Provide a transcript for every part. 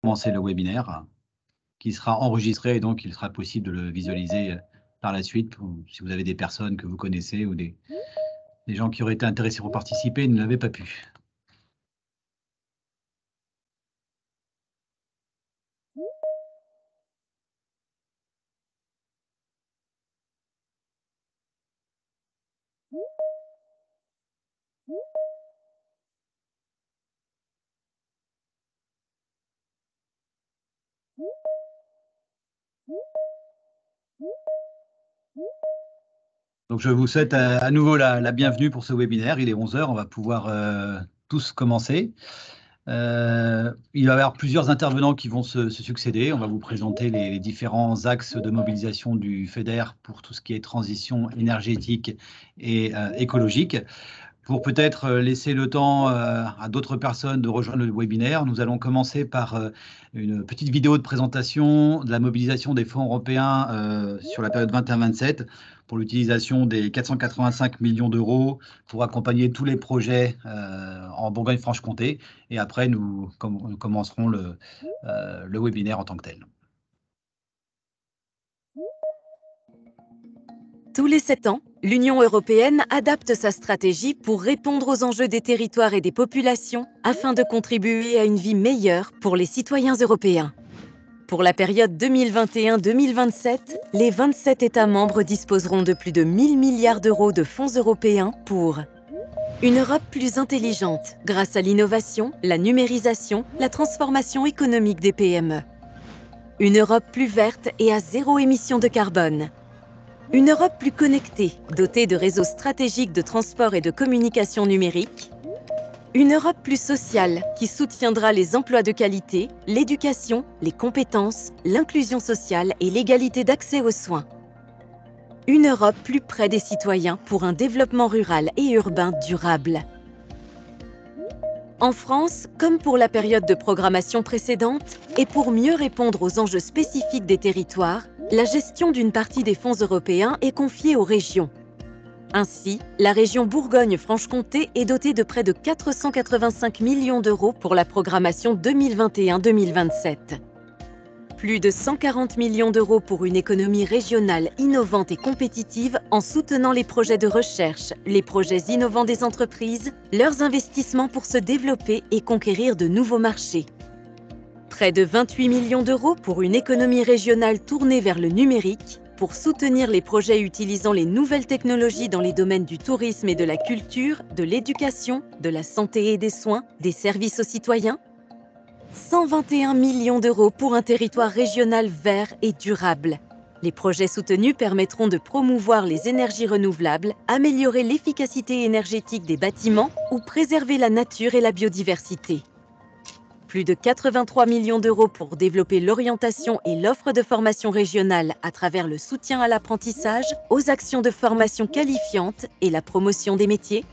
commencer le webinaire qui sera enregistré et donc il sera possible de le visualiser par la suite si vous avez des personnes que vous connaissez ou des gens qui auraient été intéressés pour participer et ne l'avaient pas pu. Donc, je vous souhaite à nouveau la bienvenue pour ce webinaire. Il est 11 h, on va pouvoir tous commencer. Il va y avoir plusieurs intervenants qui vont se succéder. On va vous présenter les différents axes de mobilisation du FEDER pour tout ce qui est transition énergétique et écologique. Pour peut-être laisser le temps à d'autres personnes de rejoindre le webinaire, nous allons commencer par une petite vidéo de présentation de la mobilisation des fonds européens sur la période 21-27 pour l'utilisation des 485 millions d'euros pour accompagner tous les projets en Bourgogne-Franche-Comté. Et après, nous commencerons le webinaire en tant que tel. Tous les 7 ans, l'Union européenne adapte sa stratégie pour répondre aux enjeux des territoires et des populations afin de contribuer à une vie meilleure pour les citoyens européens. Pour la période 2021-2027, les 27 États membres disposeront de plus de 1 000 milliards d'euros de fonds européens pour une Europe plus intelligente grâce à l'innovation, la numérisation, la transformation économique des PME. Une Europe plus verte et à zéro émission de carbone. Une Europe plus connectée, dotée de réseaux stratégiques de transport et de communication numérique. Une Europe plus sociale, qui soutiendra les emplois de qualité, l'éducation, les compétences, l'inclusion sociale et l'égalité d'accès aux soins. Une Europe plus près des citoyens pour un développement rural et urbain durable. En France, comme pour la période de programmation précédente, et pour mieux répondre aux enjeux spécifiques des territoires, la gestion d'une partie des fonds européens est confiée aux régions. Ainsi, la région Bourgogne-Franche-Comté est dotée de près de 485 millions d'euros pour la programmation 2021-2027. Plus de 140 millions d'euros pour une économie régionale innovante et compétitive en soutenant les projets de recherche, les projets innovants des entreprises, leurs investissements pour se développer et conquérir de nouveaux marchés. Près de 28 millions d'euros pour une économie régionale tournée vers le numérique, pour soutenir les projets utilisant les nouvelles technologies dans les domaines du tourisme et de la culture, de l'éducation, de la santé et des soins, des services aux citoyens. 121 millions d'euros pour un territoire régional vert et durable. Les projets soutenus permettront de promouvoir les énergies renouvelables, améliorer l'efficacité énergétique des bâtiments ou préserver la nature et la biodiversité. Plus de 83 millions d'euros pour développer l'orientation et l'offre de formation régionale à travers le soutien à l'apprentissage, aux actions de formation qualifiante et la promotion des métiers.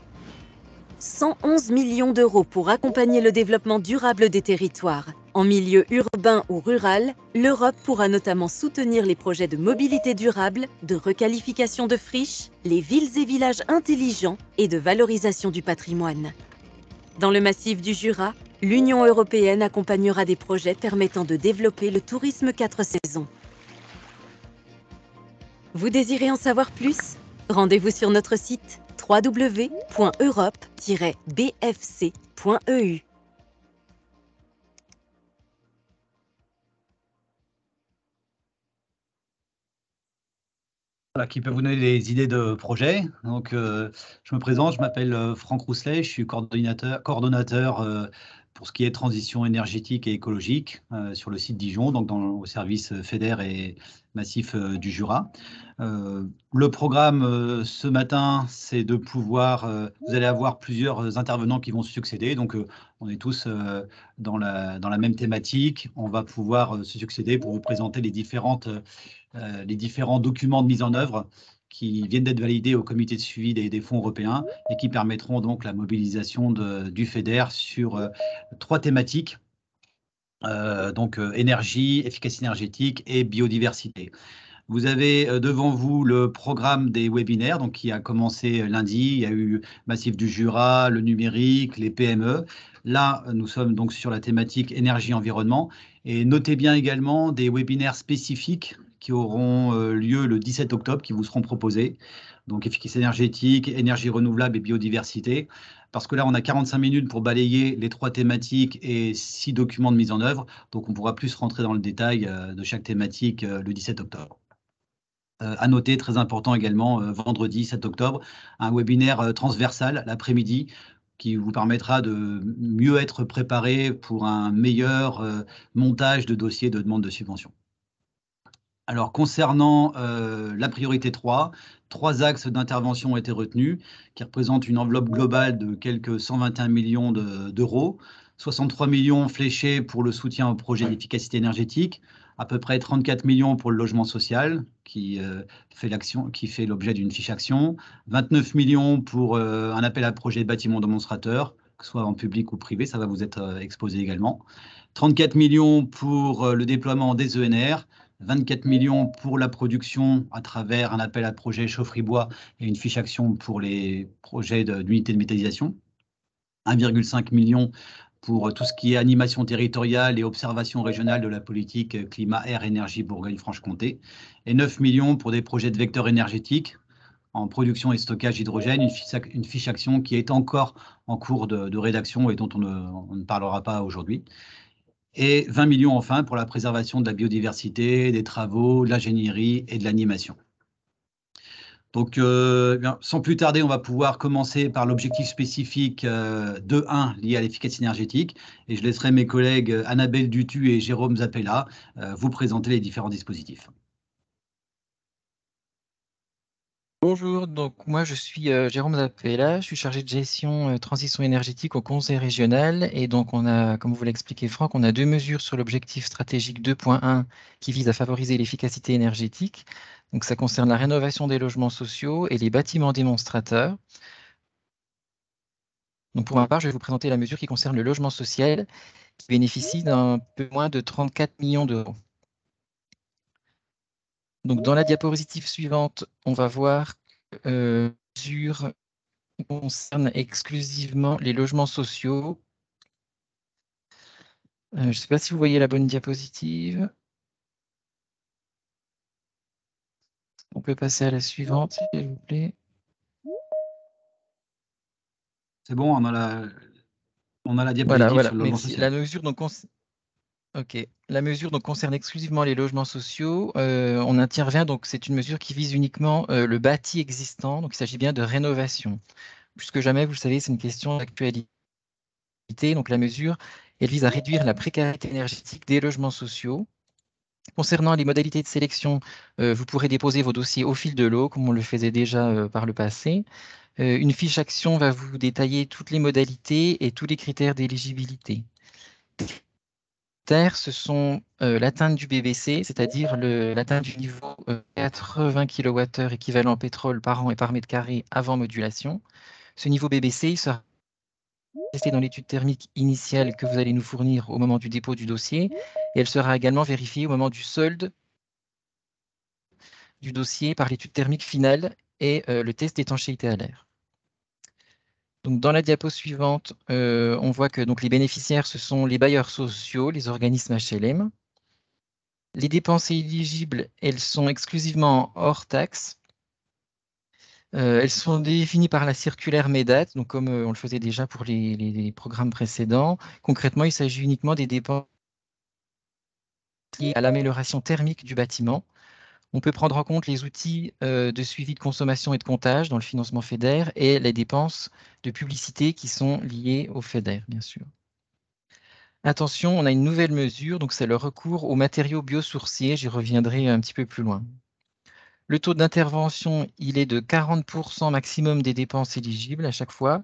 111 millions d'euros pour accompagner le développement durable des territoires. En milieu urbain ou rural, l'Europe pourra notamment soutenir les projets de mobilité durable, de requalification de friches, les villes et villages intelligents et de valorisation du patrimoine. Dans le massif du Jura, l'Union européenne accompagnera des projets permettant de développer le tourisme 4 saisons. Vous désirez en savoir plus? Rendez-vous sur notre site www.europe-bfc.eu. Voilà, qui peut vous donner des idées de projets. Donc, je me présente, je m'appelle Franck Rousselet, je suis coordonnateur pour ce qui est transition énergétique et écologique sur le site Dijon, donc au service FEDER et Massif du Jura. Le programme ce matin, c'est de pouvoir, vous allez avoir plusieurs intervenants qui vont se succéder, donc on est tous dans la même thématique. On va pouvoir se succéder pour vous présenter les différents documents de mise en œuvre qui viennent d'être validés au comité de suivi des fonds européens et qui permettront donc la mobilisation du FEDER sur 3 thématiques, donc énergie, efficacité énergétique et biodiversité. Vous avez devant vous le programme des webinaires, donc qui a commencé lundi. Il y a eu Massif du Jura, le numérique, les PME. Là, nous sommes donc sur la thématique énergie-environnement. Et notez bien également des webinaires spécifiques qui auront lieu le 17 octobre, qui vous seront proposés. Donc efficacité énergétique, énergie renouvelable et biodiversité. Parce que là, on a 45 minutes pour balayer les 3 thématiques et 6 documents de mise en œuvre. Donc on pourra plus rentrer dans le détail de chaque thématique le 17 octobre. À noter, très important également, vendredi 7 octobre, un webinaire transversal l'après-midi qui vous permettra de mieux être préparé pour un meilleur montage de dossiers de demande de subvention. Alors, concernant la priorité 3, 3 axes d'intervention ont été retenus, qui représentent une enveloppe globale de quelques 121 millions d'euros, 63 millions fléchés pour le soutien au projet d'efficacité énergétique, à peu près 34 millions pour le logement social, qui fait l'objet d'une fiche action, 29 millions pour un appel à projet de bâtiment démonstrateur, que ce soit en public ou privé, ça va vous être exposé également. 34 millions pour le déploiement des ENR, 24 millions pour la production à travers un appel à projet chaufferie-bois et une fiche action pour les projets d'unités de méthanisation. 1,5 million pour tout ce qui est animation territoriale et observation régionale de la politique climat, air, énergie Bourgogne-Franche-Comté. Et 9 millions pour des projets de vecteurs énergétiques en production et stockage d'hydrogène, une fiche action qui est encore en cours de rédaction et dont on ne parlera pas aujourd'hui. Et 20 millions enfin pour la préservation de la biodiversité, des travaux, de l'ingénierie et de l'animation. Donc, sans plus tarder, on va pouvoir commencer par l'objectif spécifique 2.1 lié à l'efficacité énergétique. Et je laisserai mes collègues Annabelle Dutu et Jérôme Zappella vous présenter les différents dispositifs. Bonjour, donc moi je suis Jérôme Zappella, je suis chargé de gestion transition énergétique au Conseil régional et donc on a, comme vous l'a expliqué Franck, on a 2 mesures sur l'objectif stratégique 2.1 qui vise à favoriser l'efficacité énergétique. Donc ça concerne la rénovation des logements sociaux et les bâtiments démonstrateurs. Donc pour ma part, je vais vous présenter la mesure qui concerne le logement social qui bénéficie d'un peu moins de 34 millions d'euros. Donc dans la diapositive suivante, on va voir mesure concerne exclusivement les logements sociaux. Je ne sais pas si vous voyez la bonne diapositive. On peut passer à la suivante, s'il vous plaît. C'est bon, on a la diapositive sur le logement social. La mesure donc, la mesure donc, concerne exclusivement les logements sociaux. On intervient, donc c'est une mesure qui vise uniquement le bâti existant. Donc il s'agit bien de rénovation. Plus que jamais, vous le savez, c'est une question d'actualité. Donc la mesure, elle vise à réduire la précarité énergétique des logements sociaux. Concernant les modalités de sélection, vous pourrez déposer vos dossiers au fil de l'eau, comme on le faisait déjà par le passé. Une fiche action va vous détailler toutes les modalités et tous les critères d'éligibilité. Les critères, ce sont l'atteinte du BBC, c'est-à-dire l'atteinte du niveau 80 kWh équivalent pétrole par an et par mètre carré avant modulation. Ce niveau BBC il sera testée dans l'étude thermique initiale que vous allez nous fournir au moment du dépôt du dossier et elle sera également vérifiée au moment du solde du dossier par l'étude thermique finale et le test d'étanchéité à l'air. Donc, dans la diapo suivante, on voit que donc, les bénéficiaires, ce sont les bailleurs sociaux, les organismes HLM. Les dépenses éligibles, elles sont exclusivement hors taxes. Elles sont définies par la circulaire MEDAT, donc comme on le faisait déjà pour les programmes précédents. Concrètement, il s'agit uniquement des dépenses liées à l'amélioration thermique du bâtiment. On peut prendre en compte les outils de suivi de consommation et de comptage dans le financement FEDER et les dépenses de publicité qui sont liées au FEDER, bien sûr. Attention, on a une nouvelle mesure, donc c'est le recours aux matériaux biosourcés. J'y reviendrai un petit peu plus loin. Le taux d'intervention, il est de 40% maximum des dépenses éligibles à chaque fois.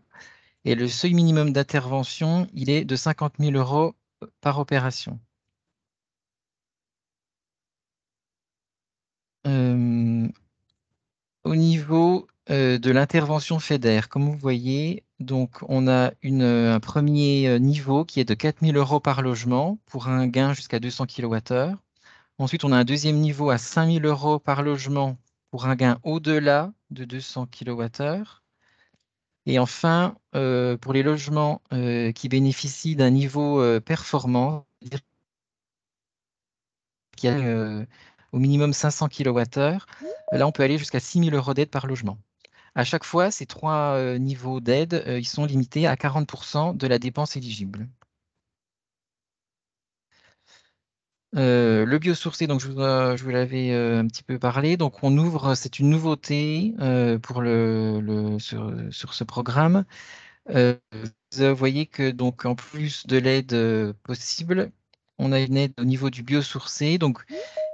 Et le seuil minimum d'intervention, il est de 50 000 € par opération. Au niveau de l'intervention FEDER, comme vous voyez, donc on a un premier niveau qui est de 4 000 € par logement pour un gain jusqu'à 200 kWh. Ensuite, on a un deuxième niveau à 5 000 € par logement pour un gain au-delà de 200 kWh. Et enfin, pour les logements qui bénéficient d'un niveau performant, c'est-à-dire qui a au minimum 500 kWh, là, on peut aller jusqu'à 6 000 € d'aide par logement. À chaque fois, ces trois niveaux d'aide, ils sont limités à 40% de la dépense éligible. Le biosourcé, donc je vous l'avais un petit peu parlé. Donc on ouvre, c'est une nouveauté pour sur ce programme. Vous voyez que donc en plus de l'aide possible, on a une aide au niveau du biosourcé, donc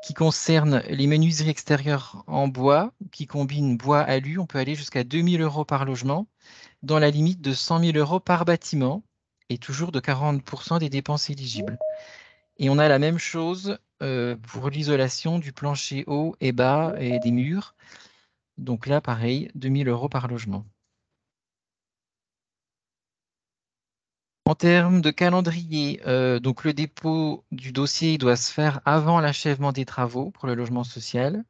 qui concerne les menuiseries extérieures en bois, qui combine bois alu. On peut aller jusqu'à 2 000 € par logement, dans la limite de 100 000 € par bâtiment, et toujours de 40% des dépenses éligibles. Et on a la même chose pour l'isolation du plancher haut et bas et des murs. Donc là, pareil, 2 000 € par logement. En termes de calendrier, donc le dépôt du dossier doit se faire avant l'achèvement des travaux pour le logement social.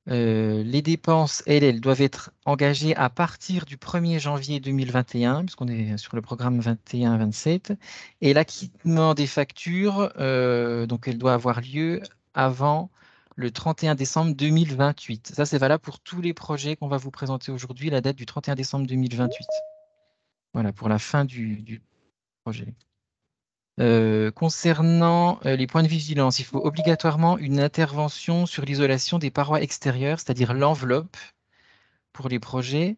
Les dépenses, elles doivent être engagées à partir du 1er janvier 2021, puisqu'on est sur le programme 21-27. Et l'acquittement des factures, donc elle doit avoir lieu avant le 31 décembre 2028. Ça, c'est valable pour tous les projets qu'on va vous présenter aujourd'hui, la date du 31 décembre 2028. Voilà, pour la fin du projet. Concernant les points de vigilance, il faut obligatoirement une intervention sur l'isolation des parois extérieures, c'est-à-dire l'enveloppe pour les projets.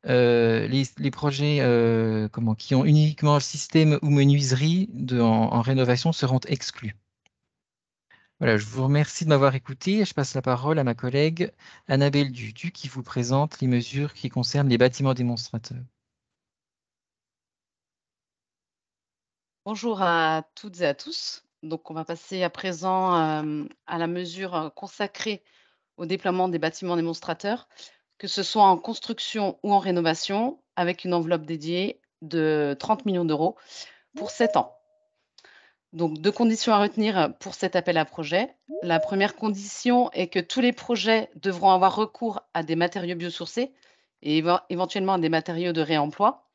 Les projets qui ont uniquement le système ou menuiserie en rénovation seront exclus. Voilà, je vous remercie de m'avoir écouté. Je passe la parole à ma collègue Annabelle Dutu qui vous présente les mesures qui concernent les bâtiments démonstrateurs. Bonjour à toutes et à tous. Donc, on va passer à présent à la mesure consacrée au déploiement des bâtiments démonstrateurs, que ce soit en construction ou en rénovation, avec une enveloppe dédiée de 30 millions d'euros pour 7 ans. Donc, deux conditions à retenir pour cet appel à projet. La première condition est que tous les projets devront avoir recours à des matériaux biosourcés et éventuellement à des matériaux de réemploi.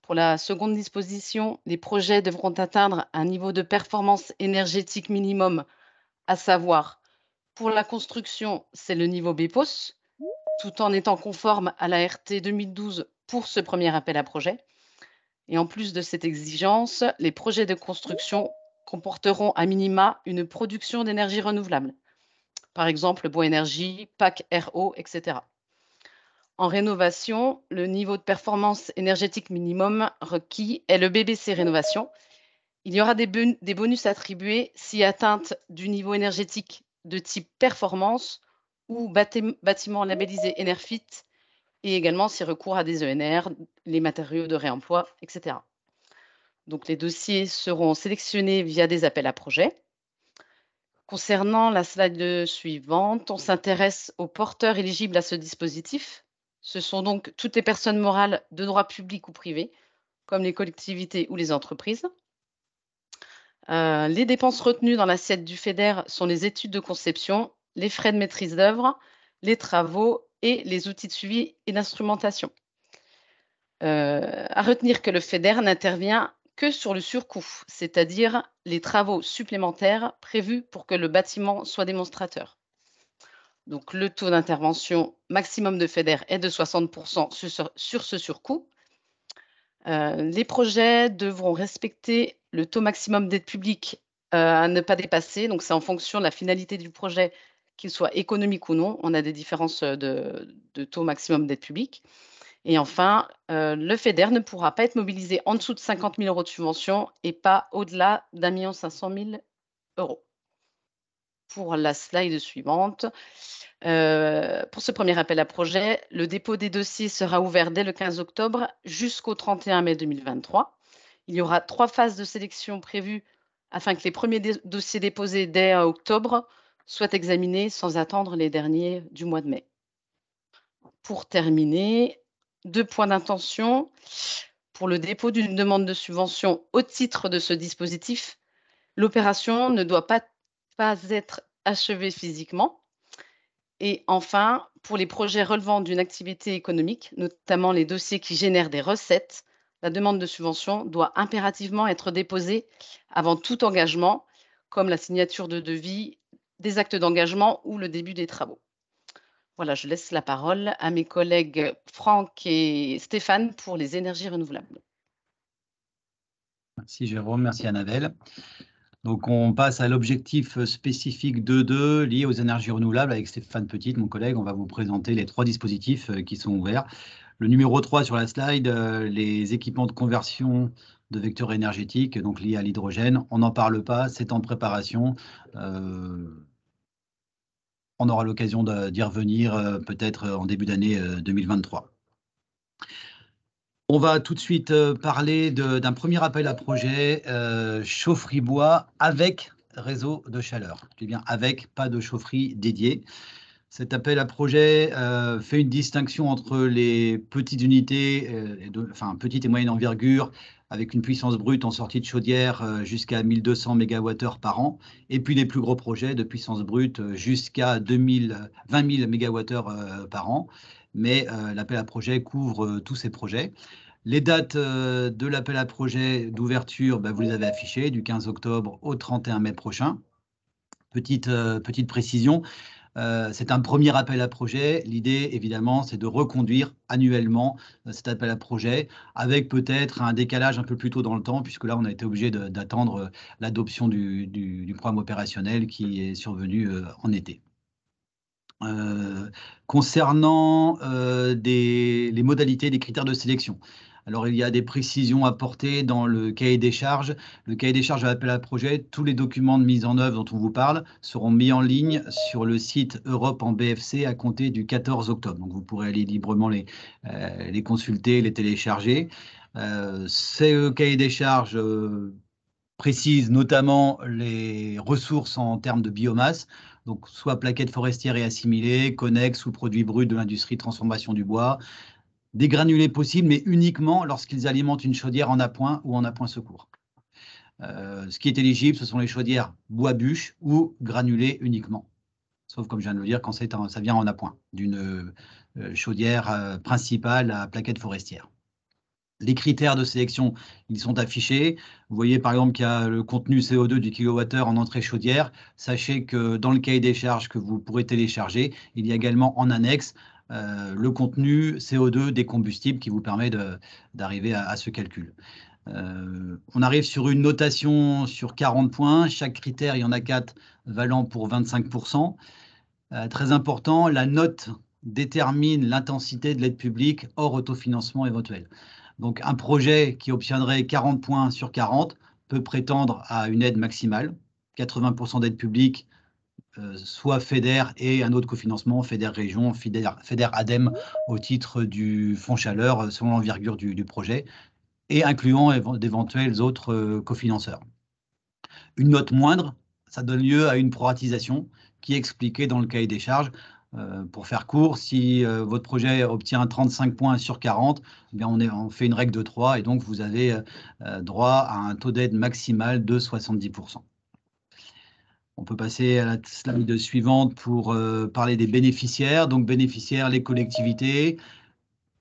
Pour la seconde disposition, les projets devront atteindre un niveau de performance énergétique minimum, à savoir, pour la construction, c'est le niveau BEPOS, tout en étant conforme à la RT 2012 pour ce premier appel à projet. Et en plus de cette exigence, les projets de construction comporteront à minima une production d'énergie renouvelable, par exemple bois énergie, PAC RO, etc. En rénovation, le niveau de performance énergétique minimum requis est le BBC Rénovation. Il y aura des bonus attribués si atteinte du niveau énergétique de type performance ou bâtiment labellisé Enerfit et également si recours à des ENR, les matériaux de réemploi, etc. Donc les dossiers seront sélectionnés via des appels à projets. Concernant la slide suivante, on s'intéresse aux porteurs éligibles à ce dispositif. Ce sont donc toutes les personnes morales de droit public ou privé, comme les collectivités ou les entreprises. Les dépenses retenues dans l'assiette du FEDER sont les études de conception, les frais de maîtrise d'œuvre, les travaux et les outils de suivi et d'instrumentation. À retenir que le FEDER n'intervient que sur le surcoût, c'est-à-dire les travaux supplémentaires prévus pour que le bâtiment soit démonstrateur. Donc, le taux d'intervention maximum de FEDER est de 60% sur ce surcoût. Les projets devront respecter le taux maximum d'aide publique à ne pas dépasser. Donc, c'est en fonction de la finalité du projet, qu'il soit économique ou non. On a des différences de taux maximum d'aide publique. Et enfin, le FEDER ne pourra pas être mobilisé en dessous de 50 000 € de subvention et pas au-delà d'1 500 000 €. Pour la slide suivante, pour ce premier appel à projet, le dépôt des dossiers sera ouvert dès le 15 octobre jusqu'au 31 mai 2023. Il y aura 3 phases de sélection prévues afin que les premiers dossiers déposés dès octobre soient examinés sans attendre les derniers du mois de mai. Pour terminer, 2 points d'intention. Pour le dépôt d'une demande de subvention au titre de ce dispositif, l'opération ne doit pas pas être achevés physiquement. Et enfin, pour les projets relevant d'une activité économique, notamment les dossiers qui génèrent des recettes, la demande de subvention doit impérativement être déposée avant tout engagement, comme la signature de devis, des actes d'engagement ou le début des travaux. Voilà, je laisse la parole à mes collègues Franck et Stéphane pour les énergies renouvelables. Merci Jérôme, merci Annabelle. Donc on passe à l'objectif spécifique 2.2 lié aux énergies renouvelables avec Stéphane Petit, mon collègue. On va vous présenter les 3 dispositifs qui sont ouverts. Le numéro 3 sur la slide, les équipements de conversion de vecteurs énergétiques, donc liés à l'hydrogène. On n'en parle pas, c'est en préparation. On aura l'occasion d'y revenir peut-être en début d'année 2023. On va tout de suite parler d'un premier appel à projet chaufferie bois avec réseau de chaleur. Je dis bien avec, pas de chaufferie dédiée. Cet appel à projet fait une distinction entre les petites unités, enfin petites et moyennes envergure, avec une puissance brute en sortie de chaudière jusqu'à 1200 MWh par an, et puis les plus gros projets de puissance brute jusqu'à 20 000 MWh par an. Mais l'appel à projet couvre tous ces projets. Les dates de l'appel à projet d'ouverture, vous les avez affichées, du 15 octobre au 31 mai prochain. Petite précision, c'est un premier appel à projet. L'idée, évidemment, c'est de reconduire annuellement cet appel à projet avec peut-être un décalage un peu plus tôt dans le temps, puisque là, on a été obligé d'attendre l'adoption du programme opérationnel qui est survenu en été. Concernant les modalités, les critères de sélection. Alors, il y a des précisions apportées dans le cahier des charges. Le cahier des charges de l'appel à projet, tous les documents de mise en œuvre dont on vous parle seront mis en ligne sur le site Europe en BFC à compter du 14 octobre. Donc, vous pourrez aller librement les consulter, les télécharger. Ces cahiers des charges précise notamment les ressources en termes de biomasse, donc soit plaquettes forestières et assimilées, connexes ou produits bruts de l'industrie de transformation du bois, des granulés possibles, mais uniquement lorsqu'ils alimentent une chaudière en appoint ou en appoint secours. Ce qui est éligible, ce sont les chaudières bois-bûche ou granulés uniquement, sauf comme je viens de le dire, quand ça vient en appoint d'une chaudière principale à plaquettes forestières. Les critères de sélection, ils sont affichés. Vous voyez par exemple qu'il y a le contenu CO2 du kilowattheure en entrée chaudière. Sachez que dans le cahier des charges que vous pourrez télécharger, il y a également en annexe le contenu CO2 des combustibles qui vous permet d'arriver à ce calcul. On arrive sur une notation sur 40 points. Chaque critère, il y en a 4 valant pour 25%. Très important, la note détermine l'intensité de l'aide publique hors autofinancement éventuel. Donc, un projet qui obtiendrait 40 points sur 40 peut prétendre à une aide maximale, 80% d'aide publique, soit FEDER et un autre cofinancement, FEDER Région, FEDER ADEME au titre du fonds chaleur selon l'envergure du projet et incluant d'éventuels autres cofinanceurs. Une note moindre, ça donne lieu à une proratisation qui est expliquée dans le cahier des charges. Pour faire court, si votre projet obtient 35 points sur 40, eh bien on fait une règle de 3 et donc vous avez droit à un taux d'aide maximal de 70%. On peut passer à la slide suivante pour parler des bénéficiaires. Donc bénéficiaires, les collectivités.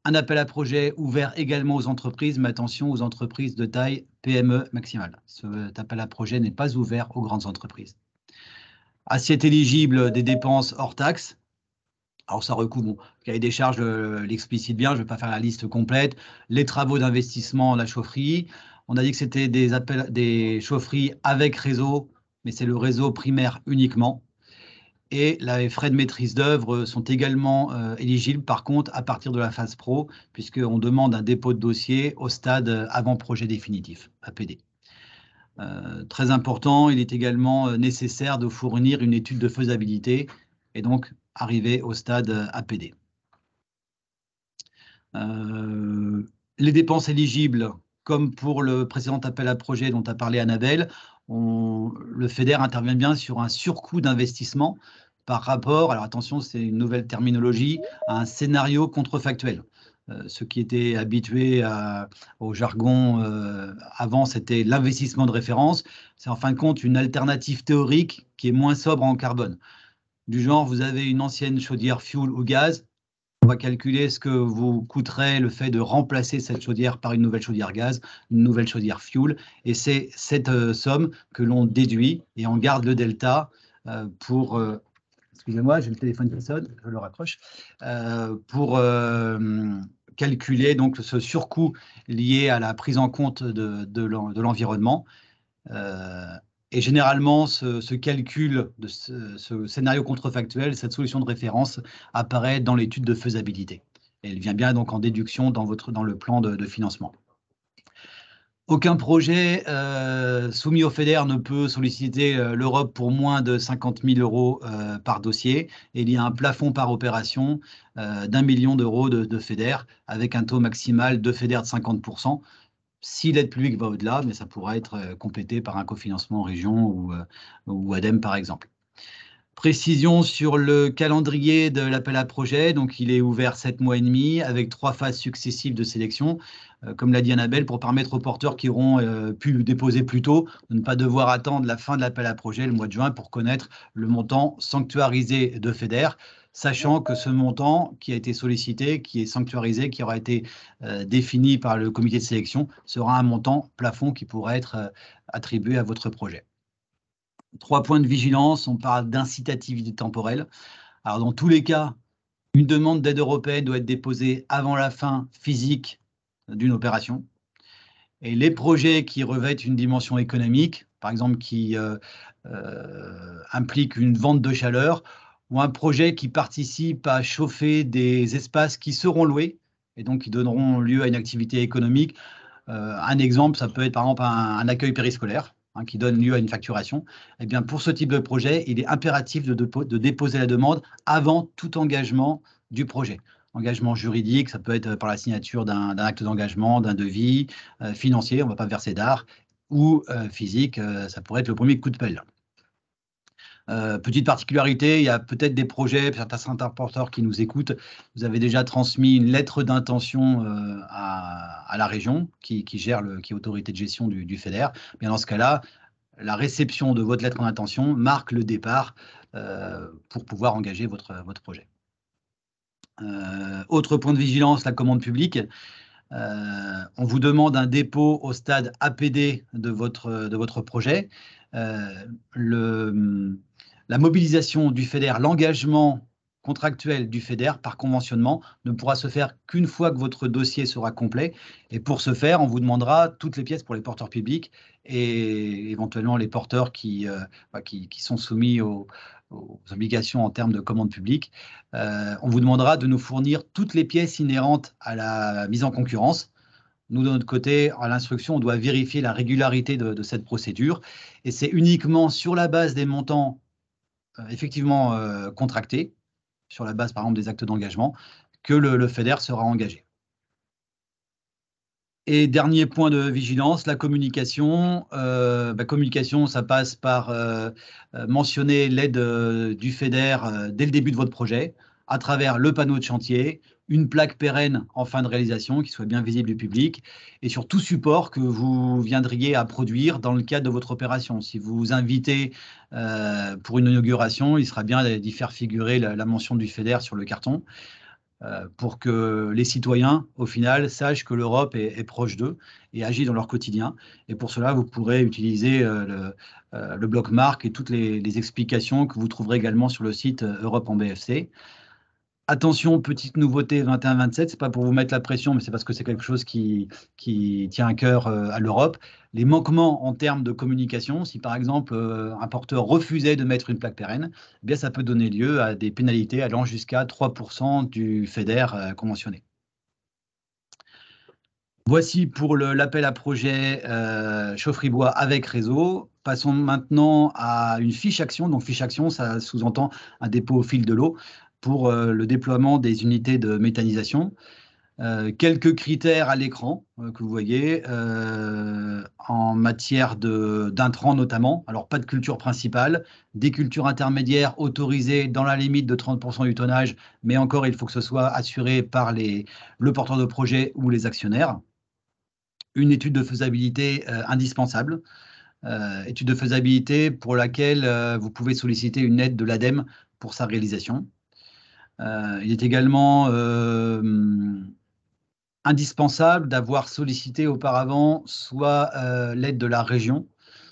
Un appel à projet ouvert également aux entreprises, mais attention aux entreprises de taille PME maximale. Cet appel à projet n'est pas ouvert aux grandes entreprises. Assiette éligible des dépenses hors taxes. Alors ça recouvre, le cahier des charges l'explicite bien, je ne vais pas faire la liste complète. Les travaux d'investissement, la chaufferie. On a dit que c'était des chaufferies avec réseau, mais c'est le réseau primaire uniquement. Et les frais de maîtrise d'œuvre sont également éligibles, par contre, à partir de la phase pro, puisqu'on demande un dépôt de dossier au stade avant projet définitif, APD. Très important, il est également nécessaire de fournir une étude de faisabilité et donc arriver au stade APD. Les dépenses éligibles, comme pour le précédent appel à projet dont a parlé Annabelle, le FEDER intervient bien sur un surcoût d'investissement par rapport, alors attention, c'est une nouvelle terminologie, à un scénario contrefactuel. Ceux qui étaient habitués au jargon avant, c'était l'investissement de référence. C'est en fin de compte une alternative théorique qui est moins sobre en carbone. Du genre, vous avez une ancienne chaudière fuel ou gaz, on va calculer ce que vous coûterait le fait de remplacer cette chaudière par une nouvelle chaudière gaz, une nouvelle chaudière fuel, et c'est cette somme que l'on déduit et on garde le delta pour... excusez-moi, j'ai le téléphone qui sonne, je le raccroche, pour calculer donc ce surcoût lié à la prise en compte de l'environnement. Et généralement, ce calcul de ce scénario contrefactuel, cette solution de référence apparaît dans l'étude de faisabilité. Et elle vient bien donc en déduction dans le plan de financement. Aucun projet soumis au FEDER ne peut solliciter l'Europe pour moins de 50 000 € par dossier. Et il y a un plafond par opération d'1 million d'euros de FEDER avec un taux maximal de FEDER de 50%. Si l'aide publique va au-delà, mais ça pourra être complété par un cofinancement en région ou ADEME par exemple. Précision sur le calendrier de l'appel à projet. Donc, il est ouvert 7 mois et demi avec 3 phases successives de sélection, comme l'a dit Annabelle, pour permettre aux porteurs qui auront pu le déposer plus tôt de ne pas devoir attendre la fin de l'appel à projet le mois de juin pour connaître le montant sanctuarisé de FEDER, sachant que ce montant qui a été sollicité, qui est sanctuarisé, qui aura été défini par le comité de sélection, sera un montant plafond qui pourra être attribué à votre projet. 3 points de vigilance, on parle d'incitativité temporelle. Alors, dans tous les cas, une demande d'aide européenne doit être déposée avant la fin physique d'une opération. Et les projets qui revêtent une dimension économique, par exemple qui impliquent une vente de chaleur, ou un projet qui participe à chauffer des espaces qui seront loués, et donc qui donneront lieu à une activité économique. Un exemple, ça peut être par exemple un accueil périscolaire, qui donne lieu à une facturation. Eh bien, pour ce type de projet, il est impératif de déposer la demande avant tout engagement du projet. Engagement juridique, ça peut être par la signature d'un acte d'engagement, d'un devis, financier, on ne va pas verser d'art, ou physique, ça pourrait être le premier coup de pelle. Petite particularité, il y a peut-être des projets, certains porteurs qui nous écoutent, vous avez déjà transmis une lettre d'intention à la région qui est autorité de gestion du FEDER. Bien dans ce cas-là, la réception de votre lettre d'intention marque le départ pour pouvoir engager votre projet. Autre point de vigilance, la commande publique. On vous demande un dépôt au stade APD de votre projet. La mobilisation du FEDER, l'engagement contractuel du FEDER par conventionnement ne pourra se faire qu'une fois que votre dossier sera complet. Et pour ce faire, on vous demandera toutes les pièces pour les porteurs publics et éventuellement les porteurs qui sont soumis aux obligations en termes de commande publique. On vous demandera de nous fournir toutes les pièces inhérentes à la mise en concurrence. Nous, de notre côté, à l'instruction, on doit vérifier la régularité de cette procédure. Et c'est uniquement sur la base des montants effectivement contractés, sur la base, par exemple, des actes d'engagement, que le FEDER sera engagé. Et dernier point de vigilance, la communication. Communication, ça passe par mentionner l'aide du FEDER dès le début de votre projet, à travers le panneau de chantier, une plaque pérenne en fin de réalisation qui soit bien visible du public, et sur tout support que vous viendriez à produire dans le cadre de votre opération. Si vous vous invitez pour une inauguration, il sera bien d'y faire figurer la mention du FEDER sur le carton, pour que les citoyens, au final, sachent que l'Europe est proche d'eux et agit dans leur quotidien. Et pour cela, vous pourrez utiliser le bloc marque et toutes les explications que vous trouverez également sur le site Europe en BFC. Attention, petite nouveauté 21-27, ce n'est pas pour vous mettre la pression, mais c'est parce que c'est quelque chose qui tient à cœur à l'Europe. Les manquements en termes de communication, si par exemple un porteur refusait de mettre une plaque pérenne, eh bien, ça peut donner lieu à des pénalités allant jusqu'à 3% du FEDER conventionné. Voici pour l'appel à projet chaufferie-bois avec réseau. Passons maintenant à une fiche action. Donc fiche action, ça sous-entend un dépôt au fil de l'eau pour le déploiement des unités de méthanisation. Quelques critères à l'écran que vous voyez en matière d'intrants notamment. Alors, pas de culture principale, des cultures intermédiaires autorisées dans la limite de 30% du tonnage, mais encore, il faut que ce soit assuré par le porteur de projet ou les actionnaires. Une étude de faisabilité indispensable, étude de faisabilité pour laquelle vous pouvez solliciter une aide de l'ADEME pour sa réalisation. Il est également indispensable d'avoir sollicité auparavant soit l'aide de la région,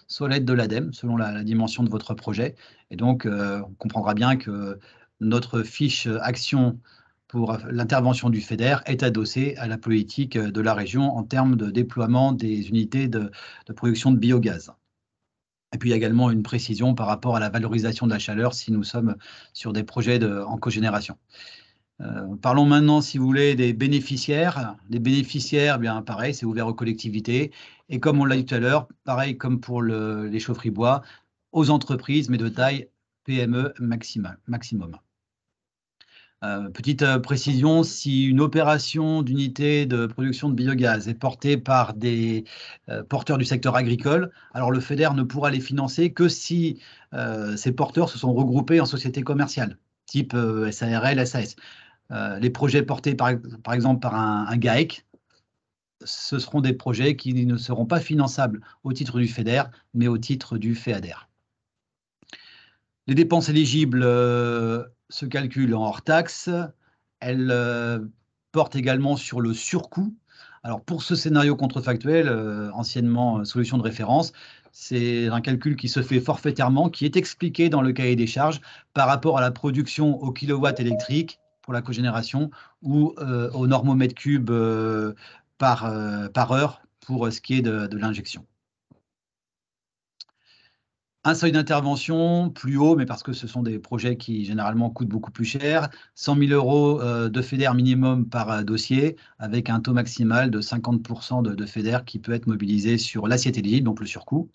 soit l'aide de l'ADEME, selon la dimension de votre projet. Et donc, on comprendra bien que notre fiche action pour l'intervention du FEDER est adossée à la politique de la région en termes de déploiement des unités de production de biogaz. Et puis, il y a également une précision par rapport à la valorisation de la chaleur si nous sommes sur des projets en cogénération. Parlons maintenant, si vous voulez, des bénéficiaires. Les bénéficiaires, bien pareil, c'est ouvert aux collectivités. Et comme on l'a dit tout à l'heure, pareil comme pour les chaufferies bois, aux entreprises, mais de taille PME maximum. Petite précision, si une opération d'unité de production de biogaz est portée par des porteurs du secteur agricole, alors le FEDER ne pourra les financer que si ces porteurs se sont regroupés en sociétés commerciales, type SARL, SAS. Les projets portés par exemple par un GAEC, ce seront des projets qui ne seront pas finançables au titre du FEDER, mais au titre du FEADER. Les dépenses éligibles se calculent en hors taxe. Elles portent également sur le surcoût. Alors pour ce scénario contrefactuel, anciennement solution de référence, c'est un calcul qui se fait forfaitairement, qui est expliqué dans le cahier des charges par rapport à la production au kilowatt électrique pour la cogénération ou au normomètre cube par heure pour ce qui est de l'injection. Un seuil d'intervention plus haut, mais parce que ce sont des projets qui généralement coûtent beaucoup plus cher, 100 000 € de FEDER minimum par dossier, avec un taux maximal de 50% de FEDER qui peut être mobilisé sur l'assiette éligible, donc le surcoût.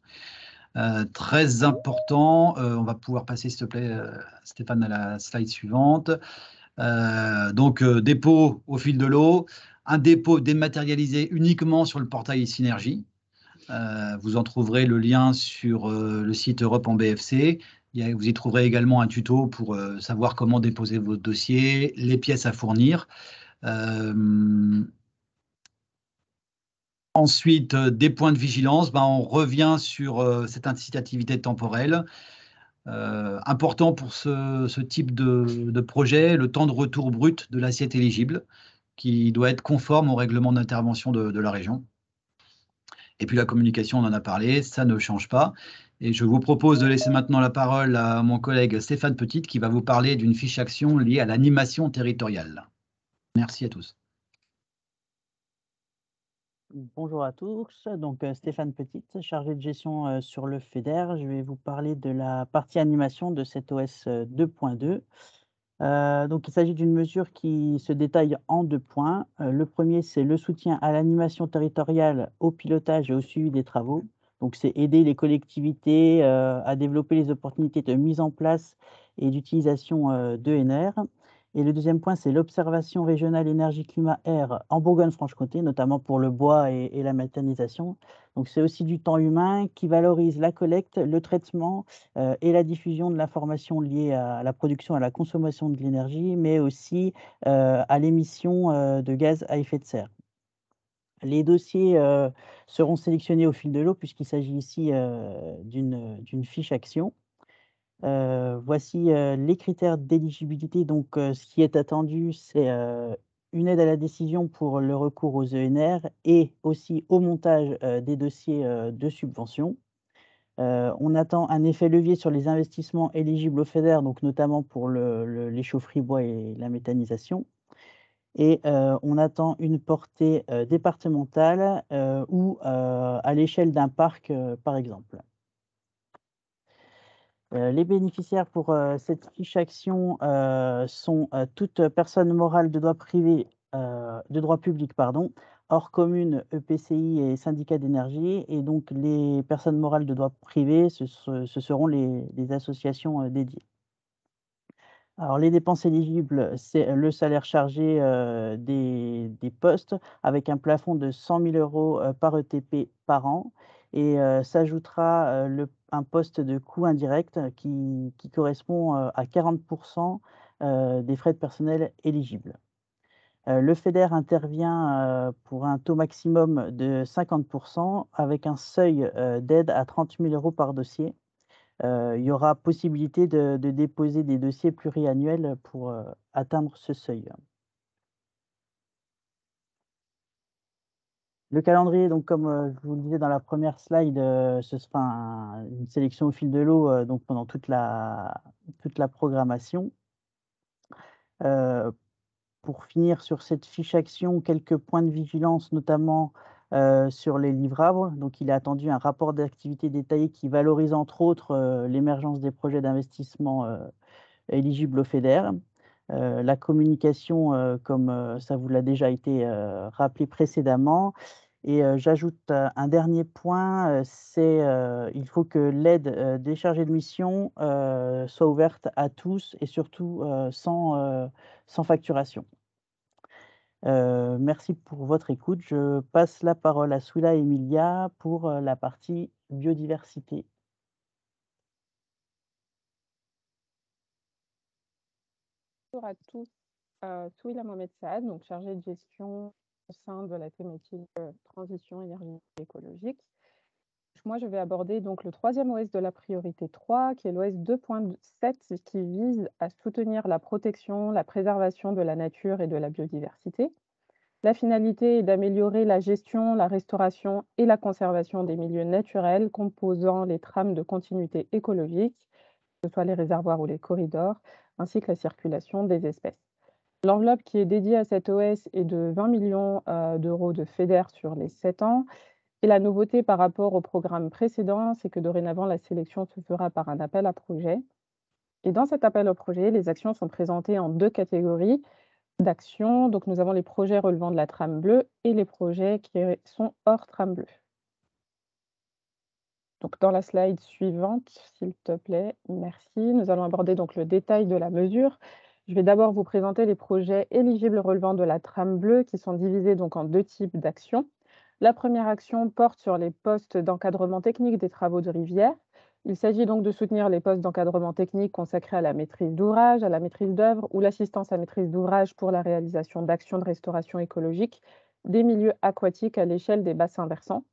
Très important, on va pouvoir passer, s'il te plaît, Stéphane, à la slide suivante. Donc, dépôt au fil de l'eau, un dépôt dématérialisé uniquement sur le portail Synergie. Vous en trouverez le lien sur le site Europe en BFC. Vous y trouverez également un tuto pour savoir comment déposer votre dossier, les pièces à fournir. Ensuite, des points de vigilance, on revient sur cette incitativité temporelle. Important pour ce type de projet, le temps de retour brut de l'assiette éligible, qui doit être conforme au règlement d'intervention de la région. Et puis la communication, on en a parlé, ça ne change pas. Et je vous propose de laisser maintenant la parole à mon collègue Stéphane Petite qui va vous parler d'une fiche action liée à l'animation territoriale. Merci à tous. Bonjour à tous, donc Stéphane Petite, chargé de gestion sur le FEDER. Je vais vous parler de la partie animation de cette OS 2.2. Donc il s'agit d'une mesure qui se détaille en 2 points. Le premier, c'est le soutien à l'animation territoriale, au pilotage et au suivi des travaux. Donc c'est aider les collectivités à développer les opportunités de mise en place et d'utilisation d'ENR. Et le deuxième point, c'est l'observation régionale énergie-climat-air en Bourgogne-Franche-Comté, notamment pour le bois et la méthanisation. Donc c'est aussi du temps humain qui valorise la collecte, le traitement et la diffusion de l'information liée à la production et à la consommation de l'énergie, mais aussi à l'émission de gaz à effet de serre. Les dossiers seront sélectionnés au fil de l'eau puisqu'il s'agit ici d'une fiche action. Voici les critères d'éligibilité. Donc, ce qui est attendu, c'est une aide à la décision pour le recours aux ENR et aussi au montage des dossiers de subvention. On attend un effet levier sur les investissements éligibles au FEDER, donc notamment pour les chaufferies bois et la méthanisation. Et on attend une portée départementale ou à l'échelle d'un parc, par exemple. Les bénéficiaires pour cette fiche action sont toute personne morale de droit privé, de droit public, pardon, hors commune, EPCI et syndicats d'énergie. Et donc les personnes morales de droit privé, ce seront les associations dédiées. Alors, les dépenses éligibles, c'est le salaire chargé des postes avec un plafond de 100 000 € par ETP par an et s'ajoutera un poste de coût indirect qui correspond à 40 des frais de personnel éligibles. Le FEDER intervient pour un taux maximum de 50 avec un seuil d'aide à 30 000 € par dossier. Il y aura possibilité de déposer des dossiers pluriannuels pour atteindre ce seuil. Le calendrier, donc comme je vous le disais dans la première slide, ce sera une sélection au fil de l'eau donc pendant toute la programmation. Pour finir sur cette fiche action, quelques points de vigilance, notamment sur les livrables. Donc, il est attendu un rapport d'activité détaillé qui valorise entre autres l'émergence des projets d'investissement éligibles au FEDER. La communication, comme ça vous l'a déjà été rappelé précédemment. Et j'ajoute un dernier point, c'est il faut que l'aide des chargés de mission soit ouverte à tous et surtout sans facturation. Merci pour votre écoute. Je passe la parole à Souila Emilia pour la partie biodiversité. Bonjour à tous, Souila Mohamed Saad, donc chargée de gestion au sein de la thématique transition énergétique et écologique. Moi, je vais aborder donc le troisième OS de la priorité 3, qui est l'OS 2.7, qui vise à soutenir la protection, la préservation de la nature et de la biodiversité. La finalité est d'améliorer la gestion, la restauration et la conservation des milieux naturels composant les trames de continuité écologique, que ce soit les réservoirs ou les corridors, ainsi que la circulation des espèces. L'enveloppe qui est dédiée à cet OS est de 20 millions d'euros de FEDER sur les 7 ans. Et la nouveauté par rapport au programme précédent, c'est que dorénavant, la sélection se fera par un appel à projet. Et dans cet appel à projet, les actions sont présentées en 2 catégories d'actions. Donc, nous avons les projets relevant de la trame bleue et les projets qui sont hors trame bleue. Donc, dans la slide suivante, s'il te plaît, merci. Nous allons aborder donc le détail de la mesure. Je vais d'abord vous présenter les projets éligibles relevant de la trame bleue qui sont divisés donc en 2 types d'actions. La première action porte sur les postes d'encadrement technique des travaux de rivière. Il s'agit donc de soutenir les postes d'encadrement technique consacrés à la maîtrise d'ouvrage, à la maîtrise d'œuvre ou l'assistance à maîtrise d'ouvrage pour la réalisation d'actions de restauration écologique des milieux aquatiques à l'échelle des bassins versants.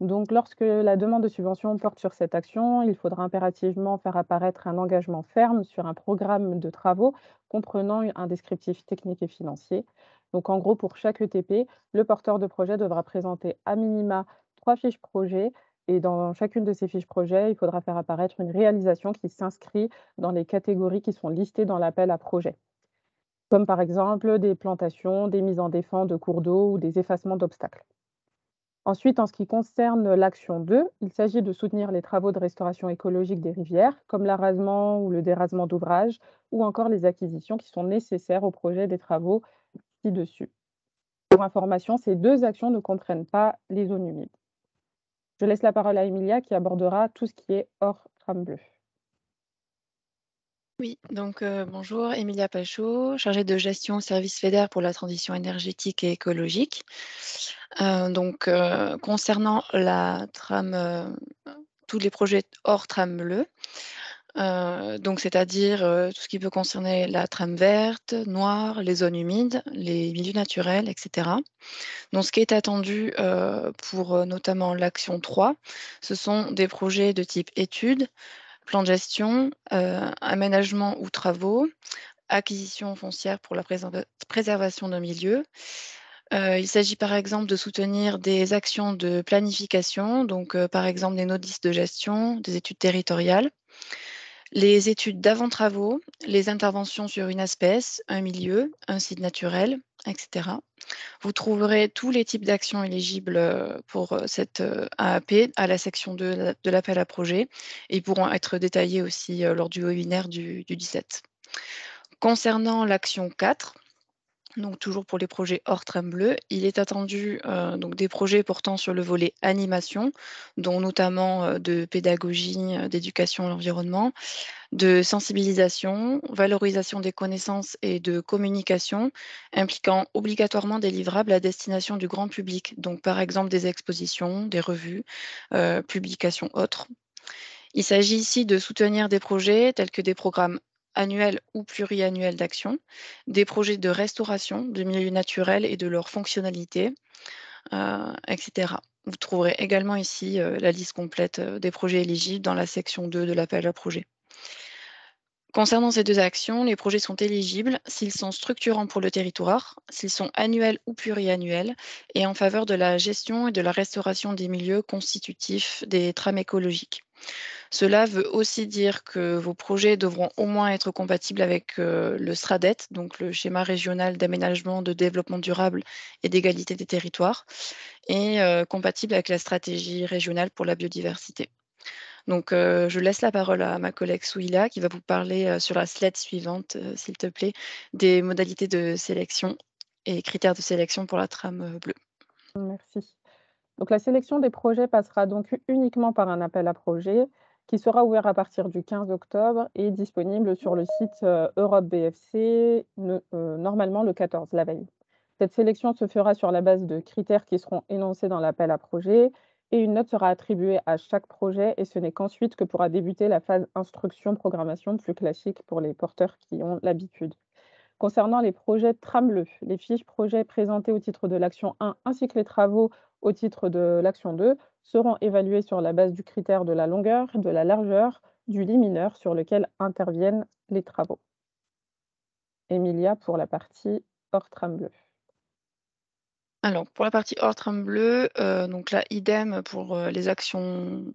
Donc, lorsque la demande de subvention porte sur cette action, il faudra impérativement faire apparaître un engagement ferme sur un programme de travaux comprenant un descriptif technique et financier. Donc, en gros, pour chaque ETP, le porteur de projet devra présenter à minima 3 fiches projets et dans chacune de ces fiches projets, il faudra faire apparaître une réalisation qui s'inscrit dans les catégories qui sont listées dans l'appel à projet, comme par exemple des plantations, des mises en défense de cours d'eau ou des effacements d'obstacles. Ensuite, en ce qui concerne l'action 2, il s'agit de soutenir les travaux de restauration écologique des rivières, comme l'arasement ou le dérasement d'ouvrages, ou encore les acquisitions qui sont nécessaires au projet des travaux ci-dessus. Pour information, ces 2 actions ne comprennent pas les zones humides. Je laisse la parole à Emilia qui abordera tout ce qui est hors trame bleue. Oui, donc bonjour, Emilia Pachot, chargée de gestion au service FEDER pour la transition énergétique et écologique. Concernant la trame, tous les projets hors trame bleue, c'est-à-dire tout ce qui peut concerner la trame verte, noire, les zones humides, les milieux naturels, etc. Donc ce qui est attendu pour notamment l'action 3, ce sont des projets de type études, plan de gestion, aménagement ou travaux, acquisition foncière pour la préservation d'un milieu. Il s'agit par exemple de soutenir des actions de planification, donc par exemple des notices de gestion, des études territoriales, les études d'avant-travaux, les interventions sur une espèce, un milieu, un site naturel, etc. Vous trouverez tous les types d'actions éligibles pour cette AAP à la section 2 de l'appel à projet et ils pourront être détaillés aussi lors du webinaire du 17. Concernant l'action 4, Donc toujours pour les projets hors trame bleue, il est attendu donc des projets portant sur le volet animation, dont notamment de pédagogie, d'éducation à l'environnement, de sensibilisation, valorisation des connaissances et de communication, impliquant obligatoirement des livrables à destination du grand public, donc par exemple des expositions, des revues, publications autres. Il s'agit ici de soutenir des projets tels que des programmes annuels ou pluriannuels d'action, des projets de restauration de milieux naturels et de leurs fonctionnalités, etc. Vous trouverez également ici la liste complète des projets éligibles dans la section 2 de l'appel à projet. Concernant ces deux actions, les projets sont éligibles s'ils sont structurants pour le territoire, s'ils sont annuels ou pluriannuels, et en faveur de la gestion et de la restauration des milieux constitutifs des trames écologiques. Cela veut aussi dire que vos projets devront au moins être compatibles avec le SRADET, donc le schéma régional d'aménagement, de développement durable et d'égalité des territoires, et compatibles avec la stratégie régionale pour la biodiversité. Donc, je laisse la parole à ma collègue Souila qui va vous parler sur la slide suivante, s'il te plaît, des modalités de sélection et critères de sélection pour la trame bleue. Merci. Donc la sélection des projets passera donc uniquement par un appel à projet qui sera ouvert à partir du 15 octobre et disponible sur le site Europe BFC, normalement le 14, la veille. Cette sélection se fera sur la base de critères qui seront énoncés dans l'appel à projet et une note sera attribuée à chaque projet et ce n'est qu'ensuite que pourra débuter la phase instruction-programmation plus classique pour les porteurs qui ont l'habitude. Concernant les projets trame bleue, les fiches projets présentées au titre de l'action 1 ainsi que les travaux au titre de l'action 2 seront évalués sur la base du critère de la longueur, de la largeur, du lit mineur sur lequel interviennent les travaux. Emilia pour la partie hors trame bleue. Alors, pour la partie hors trame bleue, donc là, idem pour les actions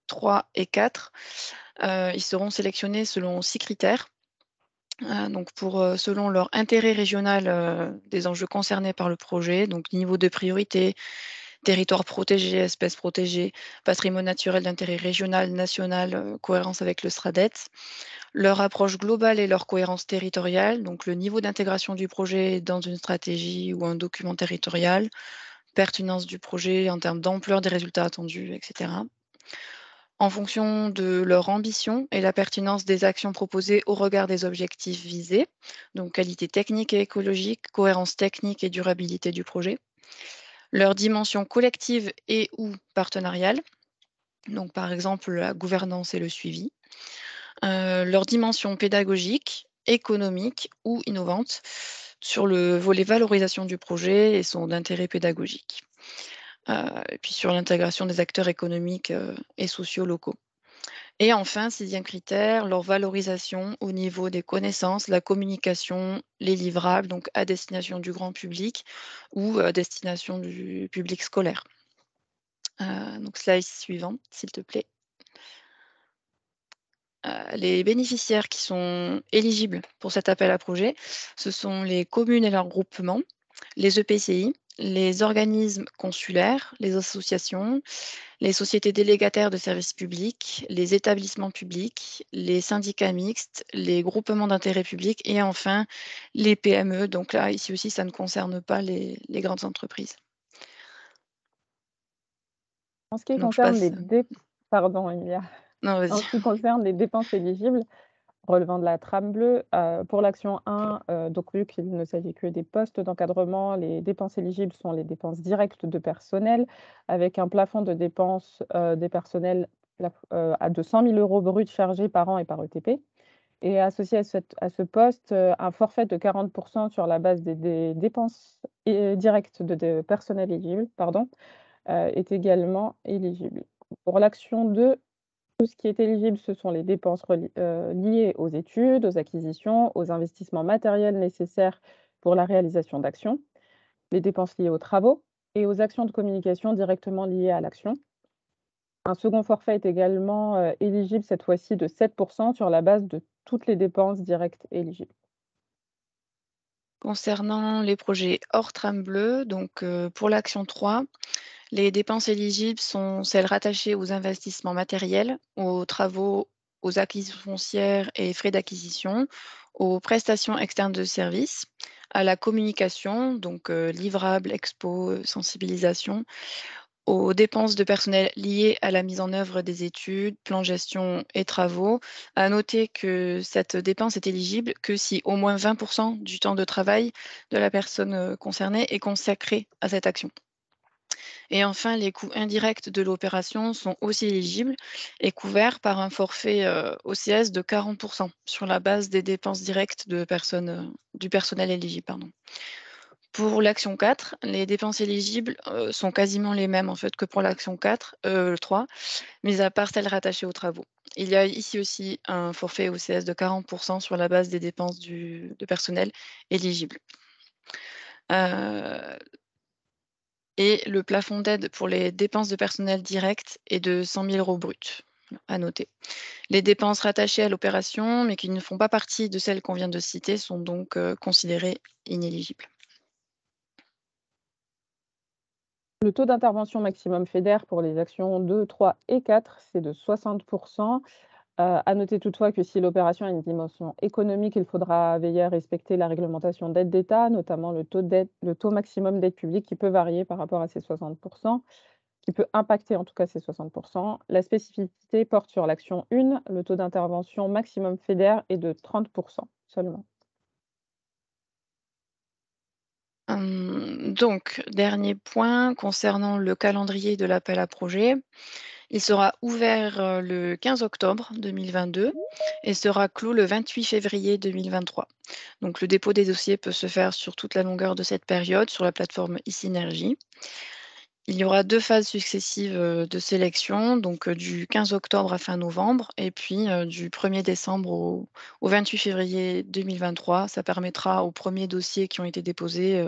3 et 4. Ils seront sélectionnés selon 6 critères. Donc selon leur intérêt régional des enjeux concernés par le projet, donc niveau de priorité, territoire protégé, espèces protégées, patrimoine naturel d'intérêt régional, national, cohérence avec le SRADET, leur approche globale et leur cohérence territoriale, donc le niveau d'intégration du projet dans une stratégie ou un document territorial, pertinence du projet en termes d'ampleur des résultats attendus, etc. En fonction de leur ambition et la pertinence des actions proposées au regard des objectifs visés, donc qualité technique et écologique, cohérence technique et durabilité du projet, leur dimension collective et ou partenariale, donc par exemple la gouvernance et le suivi, leur dimension pédagogique, économique ou innovante sur le volet valorisation du projet et son intérêt pédagogique. Et puis sur l'intégration des acteurs économiques et sociaux locaux. Et enfin, 6e critère, leur valorisation au niveau des connaissances, la communication, les livrables, donc à destination du grand public ou à destination du public scolaire. Donc slide suivante, s'il te plaît. Les bénéficiaires qui sont éligibles pour cet appel à projet, ce sont les communes et leurs groupements, les EPCI, les organismes consulaires, les associations, les sociétés délégataires de services publics, les établissements publics, les syndicats mixtes, les groupements d'intérêt public et enfin les PME. Donc là, ici aussi, ça ne concerne pas les grandes entreprises. En ce qui Donc, concerne Pardon, Emilia. Non, En vas-y. ce qui concerne les dépenses éligibles relevant de la trame bleue, pour l'action 1, donc vu qu'il ne s'agit que des postes d'encadrement, les dépenses éligibles sont les dépenses directes de personnel, avec un plafond de dépenses des personnels de 100 000 € bruts chargés par an et par ETP. Et associé à ce poste, un forfait de 40% sur la base des dépenses directes de personnel éligible, est également éligible. Pour l'action 2, tout ce qui est éligible, ce sont les dépenses liées aux études, aux acquisitions, aux investissements matériels nécessaires pour la réalisation d'actions, les dépenses liées aux travaux et aux actions de communication directement liées à l'action. Un second forfait est également éligible, cette fois-ci de 7% sur la base de toutes les dépenses directes éligibles. Concernant les projets hors trame bleue, donc pour l'action 3, les dépenses éligibles sont celles rattachées aux investissements matériels, aux travaux, aux acquisitions foncières et frais d'acquisition, aux prestations externes de services, à la communication, donc livrables, expos, sensibilisation, aux dépenses de personnel liées à la mise en œuvre des études, plans de gestion et travaux. À noter que cette dépense est éligible que si au moins 20% du temps de travail de la personne concernée est consacré à cette action. Et enfin, les coûts indirects de l'opération sont aussi éligibles et couverts par un forfait OCS de 40% sur la base des dépenses directes du personnel éligible. Pardon. Pour l'action 4, les dépenses éligibles sont quasiment les mêmes en fait que pour l'action 3, mis à part celles rattachées aux travaux. Il y a ici aussi un forfait OCS de 40% sur la base des dépenses de personnel éligibles. Et le plafond d'aide pour les dépenses de personnel direct est de 100 000 € bruts, à noter. Les dépenses rattachées à l'opération, mais qui ne font pas partie de celles qu'on vient de citer, sont donc considérées inéligibles. Le taux d'intervention maximum FEDER pour les actions 2, 3 et 4, c'est de 60%. À noter toutefois que si l'opération a une dimension économique, il faudra veiller à respecter la réglementation d'aide d'État, notamment le taux maximum d'aide publique qui peut varier par rapport à ces 60%, qui peut impacter en tout cas ces 60%. La spécificité porte sur l'action 1, le taux d'intervention maximum FEDER est de 30% seulement. Donc, dernier point concernant le calendrier de l'appel à projet. Il sera ouvert le 15 octobre 2022 et sera clos le 28 février 2023. Donc, le dépôt des dossiers peut se faire sur toute la longueur de cette période sur la plateforme e-Synergie. Il y aura 2 phases successives de sélection, donc du 15 octobre à fin novembre et puis du 1er décembre au 28 février 2023. Ça permettra aux premiers dossiers qui ont été déposés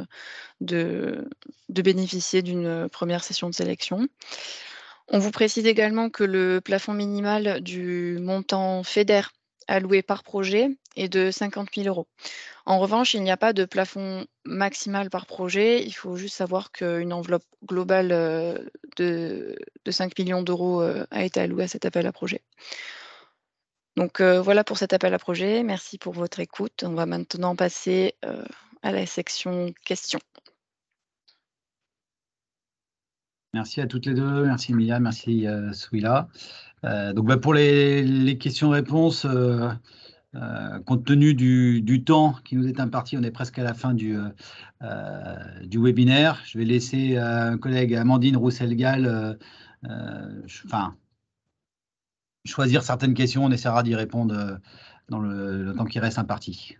de bénéficier d'une première session de sélection. On vous précise également que le plafond minimal du montant FEDER alloué par projet est de 50 000 €. En revanche, il n'y a pas de plafond maximal par projet. Il faut juste savoir qu'une enveloppe globale de 5 millions d'euros a été allouée à cet appel à projet. Donc voilà pour cet appel à projet. Merci pour votre écoute. On va maintenant passer à la section questions. Merci à toutes les deux. Merci Emilia, merci Souila. Donc pour les questions-réponses, compte tenu du temps qui nous est imparti, on est presque à la fin du webinaire. Je vais laisser un collègue Amandine Roussel-Gall choisir certaines questions. On essaiera d'y répondre dans le temps qui reste imparti.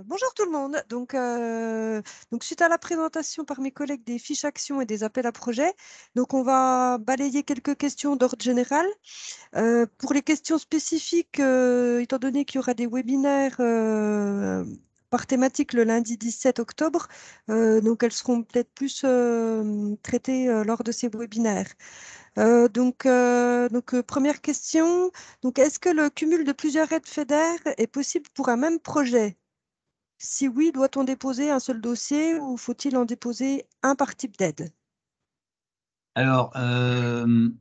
Bonjour tout le monde. Donc, suite à la présentation par mes collègues des fiches actions et des appels à projets, donc on va balayer quelques questions d'ordre général. Pour les questions spécifiques, étant donné qu'il y aura des webinaires par thématique le lundi 17 octobre, donc elles seront peut-être plus traitées lors de ces webinaires. Première question, donc est-ce que le cumul de plusieurs aides FEDER est possible pour un même projet? Si oui, doit-on déposer un seul dossier ou faut-il en déposer un par type d'aide? Alors, il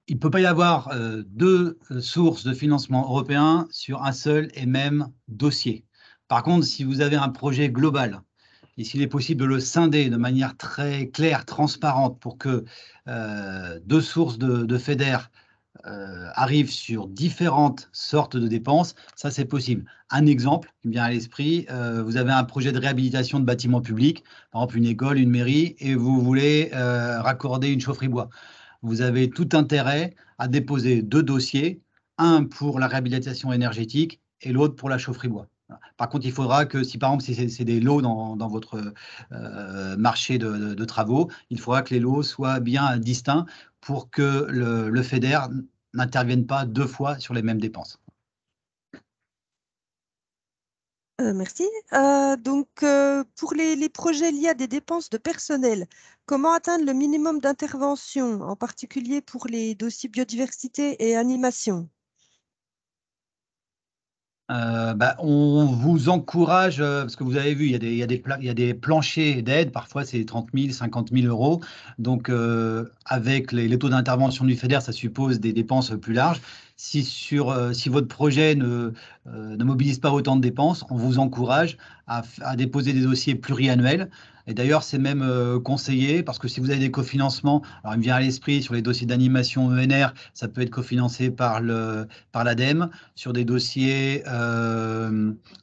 ne peut pas y avoir deux sources de financement européen sur un seul et même dossier. Par contre, si vous avez un projet global et s'il est possible de le scinder de manière très claire, transparente, pour que deux sources de FEDER arrivent sur différentes sortes de dépenses, ça c'est possible. Un exemple qui me vient à l'esprit, vous avez un projet de réhabilitation de bâtiments publics, par exemple une école, une mairie, et vous voulez raccorder une chaufferie bois. Vous avez tout intérêt à déposer deux dossiers, un pour la réhabilitation énergétique et l'autre pour la chaufferie bois. Par contre, il faudra que, si par exemple c'est des lots dans votre marché de travaux, il faudra que les lots soient bien distincts pour que le FEDER n'intervienne pas deux fois sur les mêmes dépenses. Merci. Pour les projets liés à des dépenses de personnel, comment atteindre le minimum d'intervention, en particulier pour les dossiers biodiversité et animation? On vous encourage, parce que vous avez vu, il y a des planchers d'aide, parfois c'est 30 000, 50 000 euros. Donc, avec les taux d'intervention du FEDER, ça suppose des dépenses plus larges. Si votre projet ne mobilise pas autant de dépenses, on vous encourage à déposer des dossiers pluriannuels. Et d'ailleurs, c'est même conseillé, parce que si vous avez des cofinancements, alors il me vient à l'esprit sur les dossiers d'animation ENR, ça peut être cofinancé par l'ADEME, sur des dossiers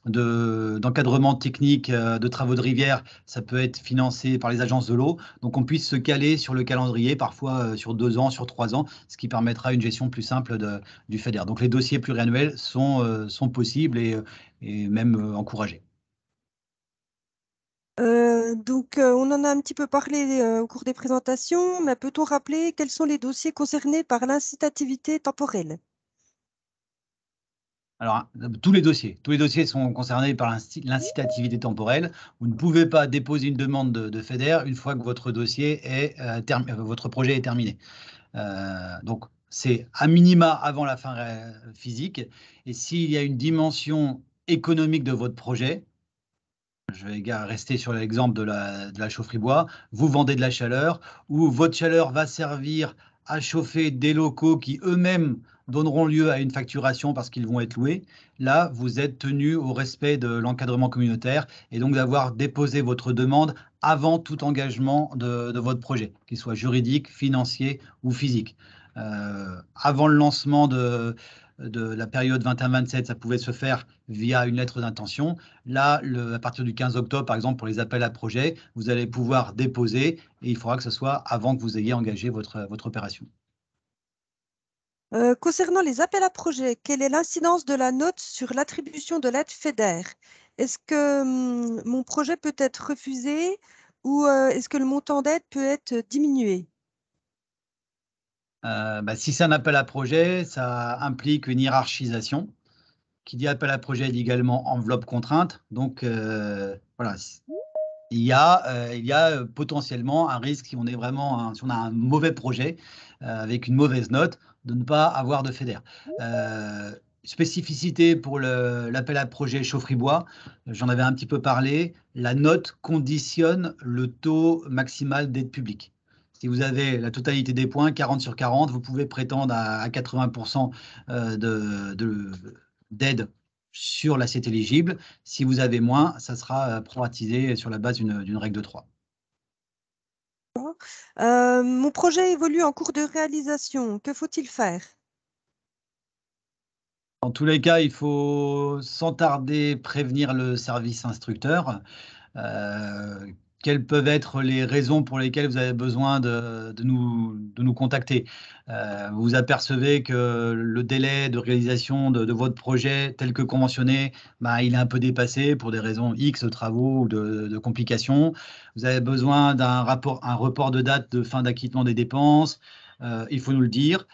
d'encadrement technique de travaux de rivière, ça peut être financé par les agences de l'eau. Donc, on puisse se caler sur le calendrier, parfois sur 2 ans, sur 3 ans, ce qui permettra une gestion plus simple du FEDER. Donc, les dossiers pluriannuels sont possibles et même encouragés. On en a un petit peu parlé au cours des présentations, mais peut-on rappeler quels sont les dossiers concernés par l'incitativité temporelle? Alors, tous les dossiers sont concernés par l'incitativité temporelle. Vous ne pouvez pas déposer une demande de FEDER une fois que votre votre projet est terminé. Donc, c'est à minima avant la fin physique. Et s'il y a une dimension économique de votre projet, je vais rester sur l'exemple de la chaufferie bois, vous vendez de la chaleur, ou votre chaleur va servir à chauffer des locaux qui eux-mêmes donneront lieu à une facturation parce qu'ils vont être loués. Là, vous êtes tenu au respect de l'encadrement communautaire et donc d'avoir déposé votre demande avant tout engagement de votre projet, qu'il soit juridique, financier ou physique. Avant le lancement de la période 21-27, ça pouvait se faire via une lettre d'intention. Là, à partir du 15 octobre, par exemple, pour les appels à projets, vous allez pouvoir déposer et il faudra que ce soit avant que vous ayez engagé votre opération. Concernant les appels à projets, quelle est l'incidence de la note sur l'attribution de l'aide FEDER? Est-ce que mon projet peut être refusé ou est-ce que le montant d'aide peut être diminué? Si c'est un appel à projet, ça implique une hiérarchisation. Qui dit appel à projet dit également enveloppe contrainte. Donc, voilà, il y a potentiellement un risque, si on a un mauvais projet avec une mauvaise note, de ne pas avoir de FEDER. Spécificité pour l'appel à projet chaufferie bois, j'en avais un petit peu parlé, la note conditionne le taux maximal d'aide publique. Si vous avez la totalité des points, 40 sur 40, vous pouvez prétendre à 80% d'aide sur l'assiette éligible. Si vous avez moins, ça sera proratisé sur la base d'une règle de 3. Mon projet évolue en cours de réalisation. Que faut-il faire? Dans tous les cas, il faut sans tarder prévenir le service instructeur. Quelles peuvent être les raisons pour lesquelles vous avez besoin de nous contacter? Vous apercevez que le délai de réalisation de votre projet tel que conventionné, il est un peu dépassé pour des raisons X de travaux ou de complications. Vous avez besoin un report de date de fin d'acquittement des dépenses. Il faut nous le dire.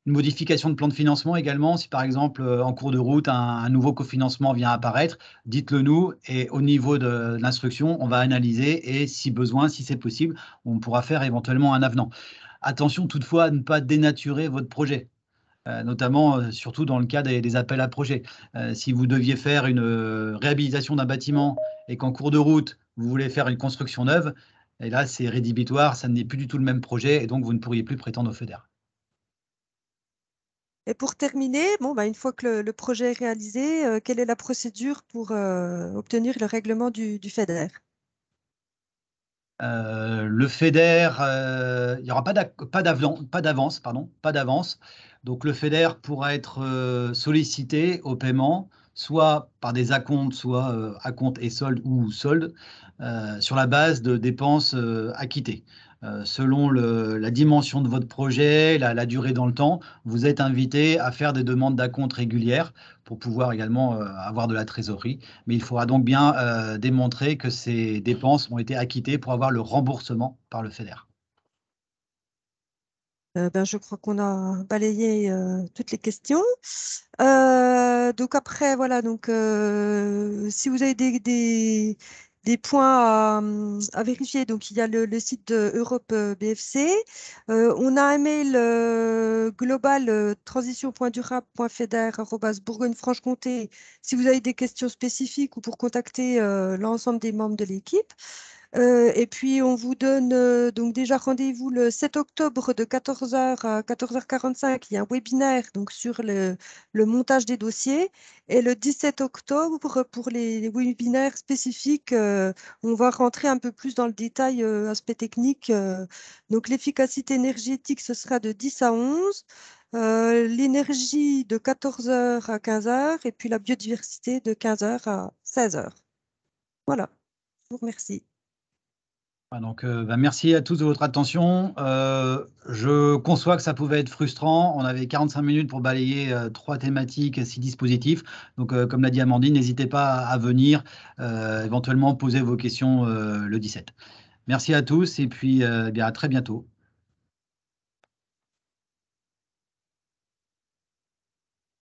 Une modification de plan de financement également, si par exemple en cours de route un nouveau cofinancement vient apparaître, dites-le nous et au niveau de l'instruction, on va analyser et si besoin, si c'est possible, on pourra faire éventuellement un avenant. Attention toutefois à ne pas dénaturer votre projet. Notamment surtout dans le cas des appels à projets. Si vous deviez faire une réhabilitation d'un bâtiment et qu'en cours de route, vous voulez faire une construction neuve, et là c'est rédhibitoire, ça n'est plus du tout le même projet et donc vous ne pourriez plus prétendre au FEDER. Et pour terminer, une fois que le projet est réalisé, quelle est la procédure pour obtenir le règlement du FEDER? Le FEDER, il n'y aura pas d'avance. Donc le FEDER pourra être sollicité au paiement, soit par des acomptes, soit acomptes et soldes ou soldes, sur la base de dépenses acquittées. Selon la dimension de votre projet, la durée dans le temps, vous êtes invité à faire des demandes d'acompte régulières pour pouvoir également avoir de la trésorerie. Mais il faudra donc bien démontrer que ces dépenses ont été acquittées pour avoir le remboursement par le FEDER. Je crois qu'on a balayé toutes les questions. Donc après, voilà, si vous avez des points à vérifier. Donc, il y a le site de Europe BFC. On a un mail global transition.durable.feder@bourgogne-franche-comté si vous avez des questions spécifiques ou pour contacter l'ensemble des membres de l'équipe. Et puis, on vous donne donc déjà rendez-vous le 7 octobre de 14h à 14h45. Il y a un webinaire donc, sur le montage des dossiers. Et le 17 octobre, pour les webinaires spécifiques, on va rentrer un peu plus dans le détail, aspect technique. Donc, l'efficacité énergétique, ce sera de 10 à 11. L'énergie de 14h à 15h. Et puis, la biodiversité de 15h à 16h. Voilà, je vous remercie. Donc, merci à tous de votre attention. Je conçois que ça pouvait être frustrant. On avait 45 minutes pour balayer 3 thématiques, 6 dispositifs. Donc, comme l'a dit Amandine, n'hésitez pas à venir, éventuellement poser vos questions le 17. Merci à tous et puis bien, à très bientôt.